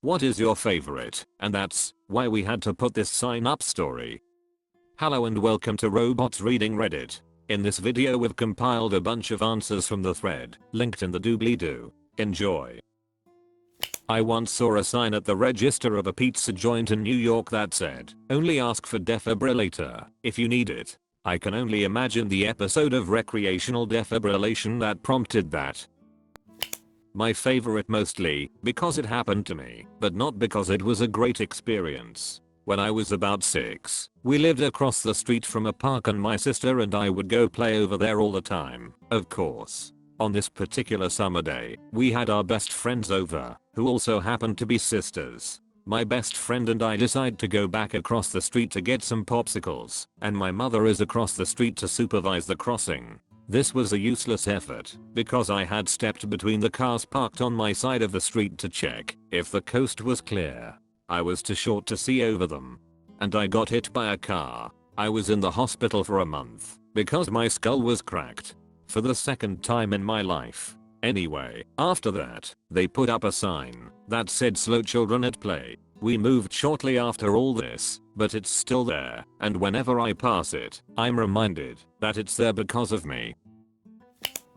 What is your favorite? And that's why we had to put this sign up story. Hello and welcome to Robots Reading Reddit. In this video we've compiled a bunch of answers from the thread, linked in the doobly-doo. Enjoy. I once saw a sign at the register of a pizza joint in New York that said, "Only ask for defibrillator if you need it." I can only imagine the episode of recreational defibrillation that prompted that. My favorite mostly because it happened to me, but not because it was a great experience. When I was about 6, we lived across the street from a park and my sister and I would go play over there all the time, of course. On this particular summer day, we had our best friends over, who also happened to be sisters. My best friend and I decide to go back across the street to get some popsicles, and my mother is across the street to supervise the crossing. This was a useless effort, because I had stepped between the cars parked on my side of the street to check if the coast was clear. I was too short to see over them. And I got hit by a car. I was in the hospital for a month, because my skull was cracked. For the second time in my life. Anyway, after that, they put up a sign that said "Slow children at play." We moved shortly after all this, but it's still there, and whenever I pass it, I'm reminded that it's there because of me.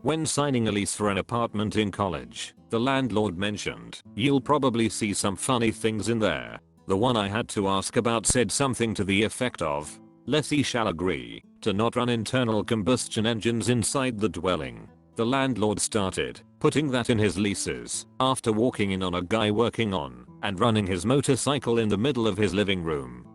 When signing a lease for an apartment in college, the landlord mentioned, "You'll probably see some funny things in there." The one I had to ask about said something to the effect of, "Lessee shall agree to not run internal combustion engines inside the dwelling." The landlord started putting that in his leases after walking in on a guy working on and running his motorcycle in the middle of his living room.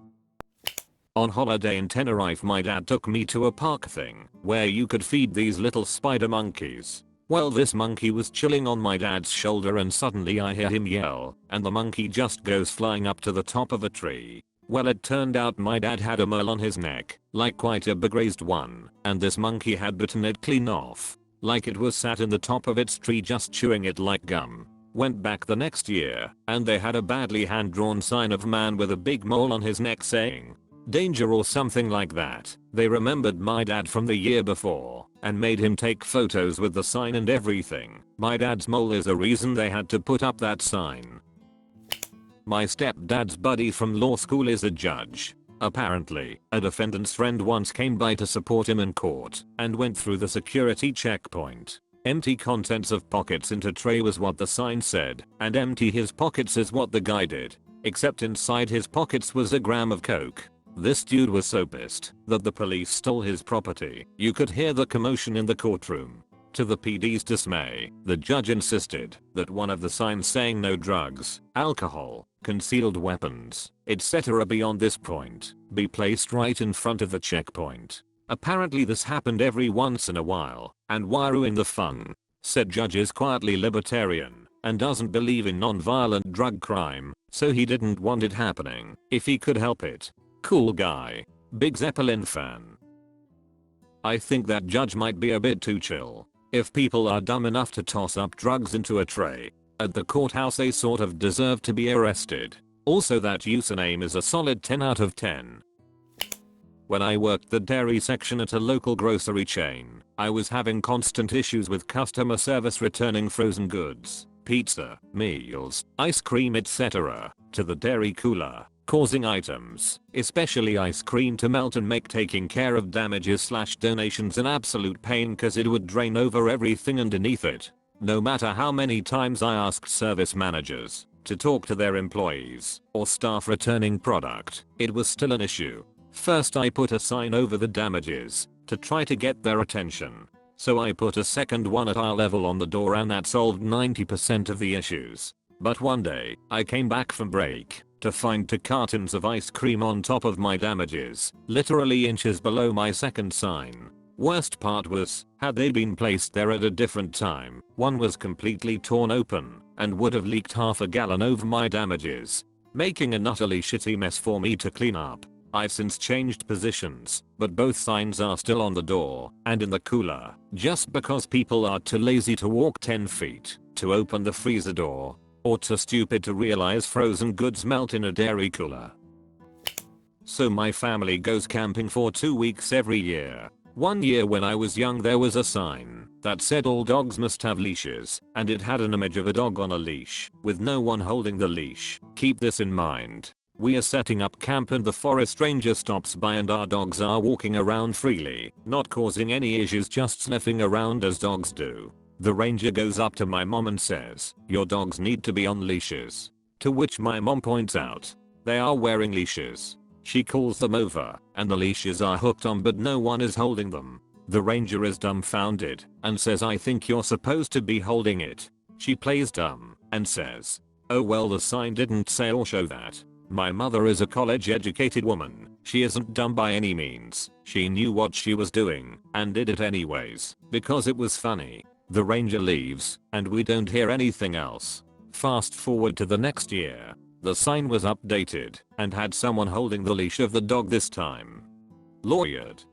On holiday in Tenerife, my dad took me to a park thing where you could feed these little spider monkeys. Well, this monkey was chilling on my dad's shoulder and suddenly I hear him yell and the monkey just goes flying up to the top of a tree. Well, it turned out my dad had a mole on his neck, like quite a big raised one, and this monkey had bitten it clean off. Like it was sat in the top of its tree just chewing it like gum. Went back the next year, and they had a badly hand-drawn sign of man with a big mole on his neck saying, "Danger" or something like that. They remembered my dad from the year before, and made him take photos with the sign and everything. My dad's mole is a reason they had to put up that sign. My stepdad's buddy from law school is a judge. Apparently, a defendant's friend once came by to support him in court and went through the security checkpoint. Empty contents of pockets into tray was what the sign said, and empty his pockets is what the guy did. Except inside his pockets was a gram of coke. This dude was so pissed that the police stole his property. You could hear the commotion in the courtroom. To the PD's dismay, the judge insisted that one of the signs saying "No drugs, alcohol, concealed weapons, etc. beyond this point" be placed right in front of the checkpoint. Apparently this happened every once in a while, and why ruin the fun? Said judge is quietly libertarian and doesn't believe in non-violent drug crime, so he didn't want it happening if he could help it. Cool guy. Big Zeppelin fan. I think that judge might be a bit too chill. If people are dumb enough to toss up drugs into a tray at the courthouse, they sort of deserve to be arrested. Also, that username is a solid 10 out of 10. When I worked the dairy section at a local grocery chain, I was having constant issues with customer service returning frozen goods, pizza, meals, ice cream, etc. to the dairy cooler, causing items, especially ice cream, to melt and make taking care of damages/donations an absolute pain cause it would drain over everything underneath it. No matter how many times I asked service managers to talk to their employees or staff returning product, it was still an issue. First I put a sign over the damages to try to get their attention. So I put a second one at eye level on the door and that solved 90% of the issues. But one day, I came back from break to find 2 cartons of ice cream on top of my damages, literally inches below my second sign. Worst part was, had they been placed there at a different time, one was completely torn open and would have leaked half a gallon over my damages, making an utterly shitty mess for me to clean up. I've since changed positions, but both signs are still on the door and in the cooler, just because people are too lazy to walk 10 feet to open the freezer door, or too stupid to realize frozen goods melt in a dairy cooler. So my family goes camping for 2 weeks every year. One year when I was young there was a sign that said all dogs must have leashes, and it had an image of a dog on a leash with no one holding the leash. Keep this in mind. We are setting up camp and the forest ranger stops by and our dogs are walking around freely, not causing any issues, just sniffing around as dogs do. The ranger goes up to my mom and says, "Your dogs need to be on leashes." To which my mom points out, "They are wearing leashes." She calls them over, and the leashes are hooked on but no one is holding them. The ranger is dumbfounded and says, "I think you're supposed to be holding it." She plays dumb and says, "Oh well, the sign didn't say or show that." My mother is a college educated woman. She isn't dumb by any means. She knew what she was doing and did it anyways because it was funny. The ranger leaves and we don't hear anything else. Fast forward to the next year. The sign was updated and had someone holding the leash of the dog this time. Lawyered.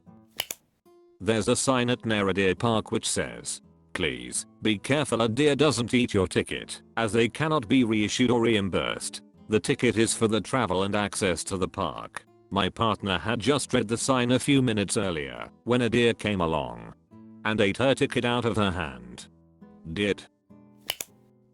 There's a sign at near a deer park which says, "Please be careful a deer doesn't eat your ticket as they cannot be reissued or reimbursed. The ticket is for the travel and access to the park." My partner had just read the sign a few minutes earlier when a deer came along and ate her ticket out of her hand. Did.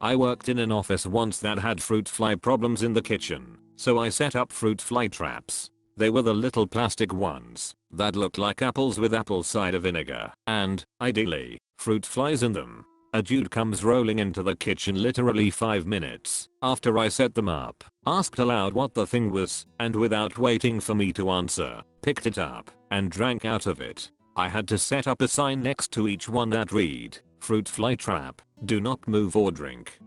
I worked in an office once that had fruit fly problems in the kitchen, so I set up fruit fly traps. They were the little plastic ones that looked like apples with apple cider vinegar and, ideally, fruit flies in them. A dude comes rolling into the kitchen literally 5 minutes after I set them up, asked aloud what the thing was, and without waiting for me to answer, picked it up and drank out of it. I had to set up a sign next to each one that read, "Fruit fly trap, do not move or drink."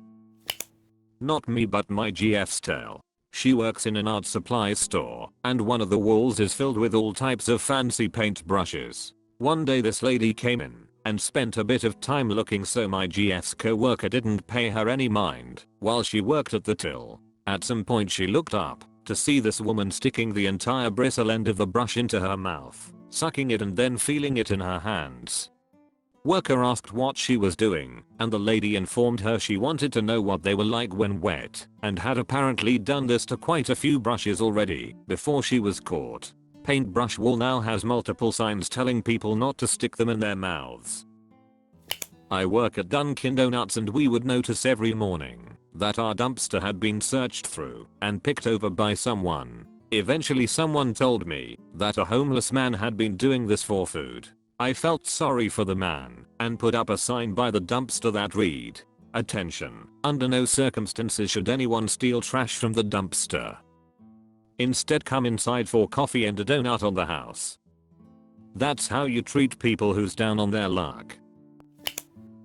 Not me but my GF's tale. She works in an art supply store, and one of the walls is filled with all types of fancy paint brushes. One day this lady came in and spent a bit of time looking, so my GF's co-worker didn't pay her any mind while she worked at the till. At some point she looked up to see this woman sticking the entire bristle end of the brush into her mouth, sucking it and then feeling it in her hands. Worker asked what she was doing, and the lady informed her she wanted to know what they were like when wet, and had apparently done this to quite a few brushes already before she was caught. Paintbrush wall now has multiple signs telling people not to stick them in their mouths. I work at Dunkin' Donuts and we would notice every morning that our dumpster had been searched through and picked over by someone. Eventually someone told me that a homeless man had been doing this for food. I felt sorry for the man and put up a sign by the dumpster that read, "Attention, under no circumstances should anyone steal trash from the dumpster. Instead come inside for coffee and a donut on the house." That's how you treat people who's down on their luck.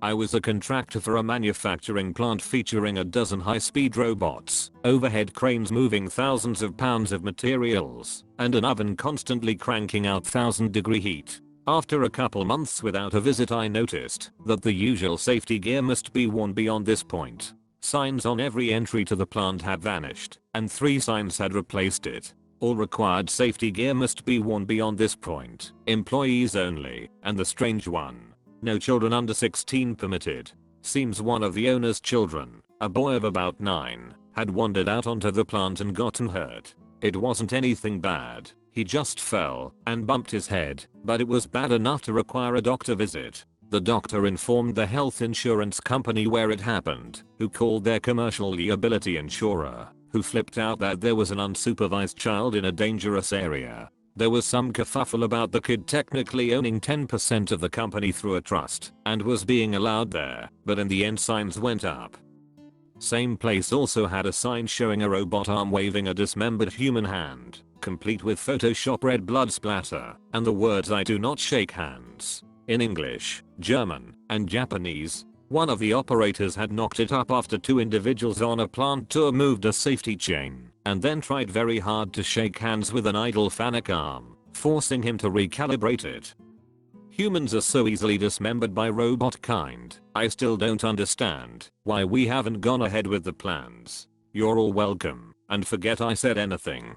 I was a contractor for a manufacturing plant featuring a dozen high-speed robots, overhead cranes moving thousands of pounds of materials, and an oven constantly cranking out 1,000-degree heat. After a couple months without a visit I noticed that the usual safety gear must be worn beyond this point. Signs on every entry to the plant had vanished, and 3 signs had replaced it. All required safety gear must be worn beyond this point. Employees only, and the strange one, no children under 16 permitted. Seems one of the owner's children, a boy of about 9, had wandered out onto the plant and gotten hurt. It wasn't anything bad. He just fell and bumped his head, but it was bad enough to require a doctor visit. The doctor informed the health insurance company where it happened, who called their commercial liability insurer, who flipped out that there was an unsupervised child in a dangerous area. There was some kerfuffle about the kid technically owning 10% of the company through a trust and was being allowed there, but in the end signs went up. Same place also had a sign showing a robot arm waving a dismembered human hand, complete with Photoshop red blood splatter, and the words "I do not shake hands" in English, German, and Japanese. One of the operators had knocked it up after 2 individuals on a plant tour moved a safety chain, and then tried very hard to shake hands with an idle Fanuc arm, forcing him to recalibrate it. Humans are so easily dismembered by robot kind. I still don't understand why we haven't gone ahead with the plans. You're all welcome, and forget I said anything.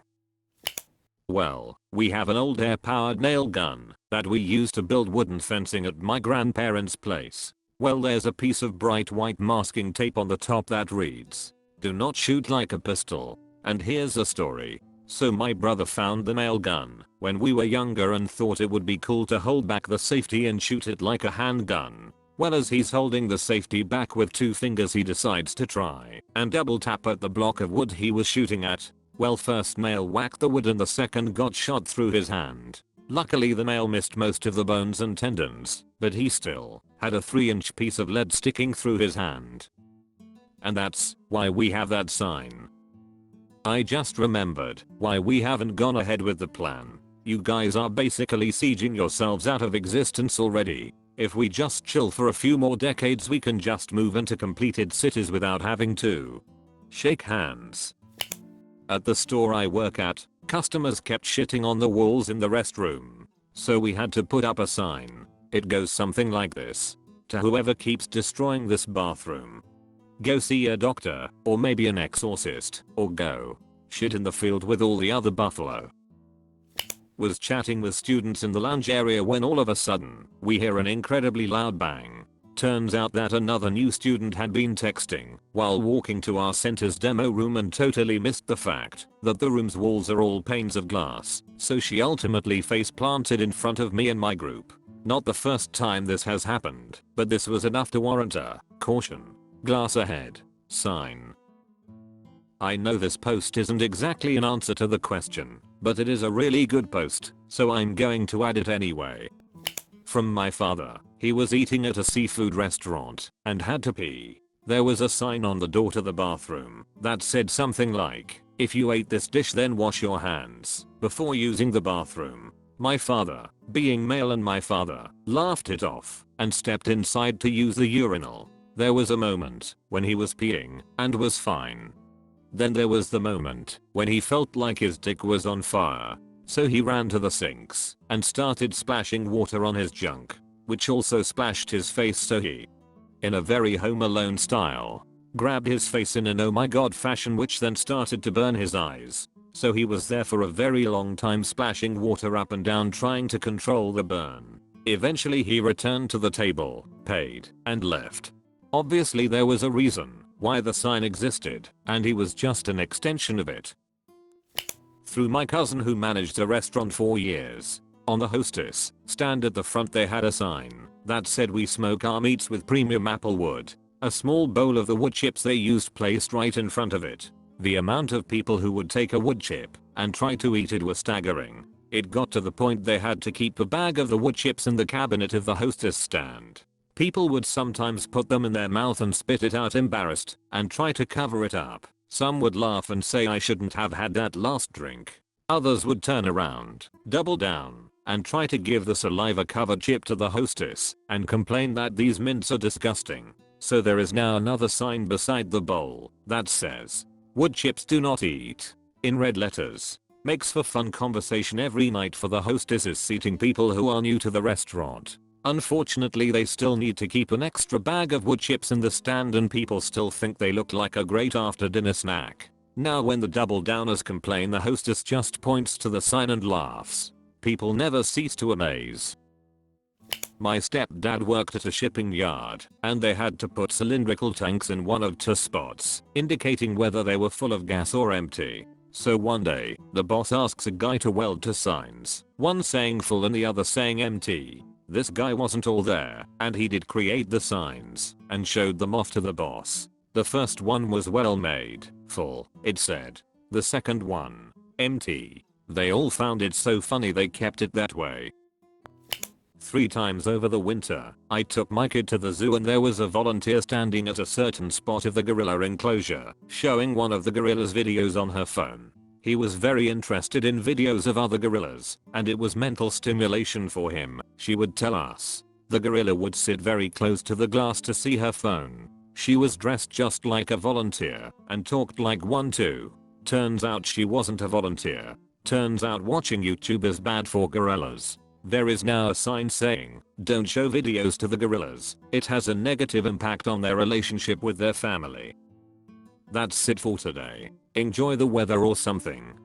Well, we have an old air-powered nail gun that we use to build wooden fencing at my grandparents' place. Well, there's a piece of bright white masking tape on the top that reads, "Do not shoot like a pistol." And here's the story. So my brother found the nail gun when we were younger and thought it would be cool to hold back the safety and shoot it like a handgun. Well, as he's holding the safety back with 2 fingers, he decides to try and double tap at the block of wood he was shooting at. Well, first nail whacked the wood and the second got shot through his hand. Luckily the nail missed most of the bones and tendons, but he still had a 3-inch piece of lead sticking through his hand. And that's why we have that sign. I just remembered why we haven't gone ahead with the plan. You guys are basically sieging yourselves out of existence already. If we just chill for a few more decades, we can just move into completed cities without having to shake hands. At the store I work at, customers kept shitting on the walls in the restroom. So we had to put up a sign. It goes something like this: to whoever keeps destroying this bathroom, go see a doctor, or maybe an exorcist, or go shit in the field with all the other buffalo. Was chatting with students in the lounge area when all of a sudden, we hear an incredibly loud bang. Turns out that another new student had been texting while walking to our center's demo room and totally missed the fact that the room's walls are all panes of glass, so she ultimately face planted in front of me and my group. Not the first time this has happened, but this was enough to warrant a "Caution, glass ahead" sign. I know this post isn't exactly an answer to the question, but it is a really good post, so I'm going to add it anyway. From my father. He was eating at a seafood restaurant and had to pee. There was a sign on the door to the bathroom that said something like, "If you ate this dish, then wash your hands before using the bathroom." My father, being male and my father, laughed it off and stepped inside to use the urinal. There was a moment when he was peeing and was fine. Then there was the moment when he felt like his dick was on fire. So he ran to the sinks and started splashing water on his junk, which also splashed his face, so he, in a very Home Alone style, grabbed his face in an "oh my god" fashion, which then started to burn his eyes. So he was there for a very long time splashing water up and down trying to control the burn. Eventually he returned to the table, paid, and left. Obviously there was a reason why the sign existed, and he was just an extension of it. Through my cousin who managed a restaurant for years. On the hostess stand at the front they had a sign that said, "We smoke our meats with premium apple wood." A small bowl of the wood chips they used placed right in front of it. The amount of people who would take a wood chip and try to eat it was staggering. It got to the point they had to keep a bag of the wood chips in the cabinet of the hostess stand. People would sometimes put them in their mouth and spit it out embarrassed and try to cover it up. Some would laugh and say, "I shouldn't have had that last drink." Others would turn around, double down, and try to give the saliva-covered chip to the hostess and complain that these mints are disgusting. So there is now another sign beside the bowl that says, "Wood chips do not eat," in red letters. Makes for fun conversation every night for the hostesses seating people who are new to the restaurant. Unfortunately they still need to keep an extra bag of wood chips in the stand and people still think they look like a great after dinner snack. Now when the double downers complain, the hostess just points to the sign and laughs. People never cease to amaze. My stepdad worked at a shipping yard and they had to put cylindrical tanks in one of 2 spots, indicating whether they were full of gas or empty. So one day, the boss asks a guy to weld 2 signs, one saying full and the other saying empty. This guy wasn't all there, and he did create the signs and showed them off to the boss. The first one was well made, full, it said. The second one, empty. They all found it so funny they kept it that way. 3 times over the winter, I took my kid to the zoo and there was a volunteer standing at a certain spot of the gorilla enclosure, showing one of the gorilla's videos on her phone. He was very interested in videos of other gorillas, and it was mental stimulation for him, she would tell us. The gorilla would sit very close to the glass to see her phone. She was dressed just like a volunteer, and talked like one too. Turns out she wasn't a volunteer. Turns out watching YouTube is bad for gorillas. There is now a sign saying, "Don't show videos to the gorillas. It has a negative impact on their relationship with their family." That's it for today. Enjoy the weather or something.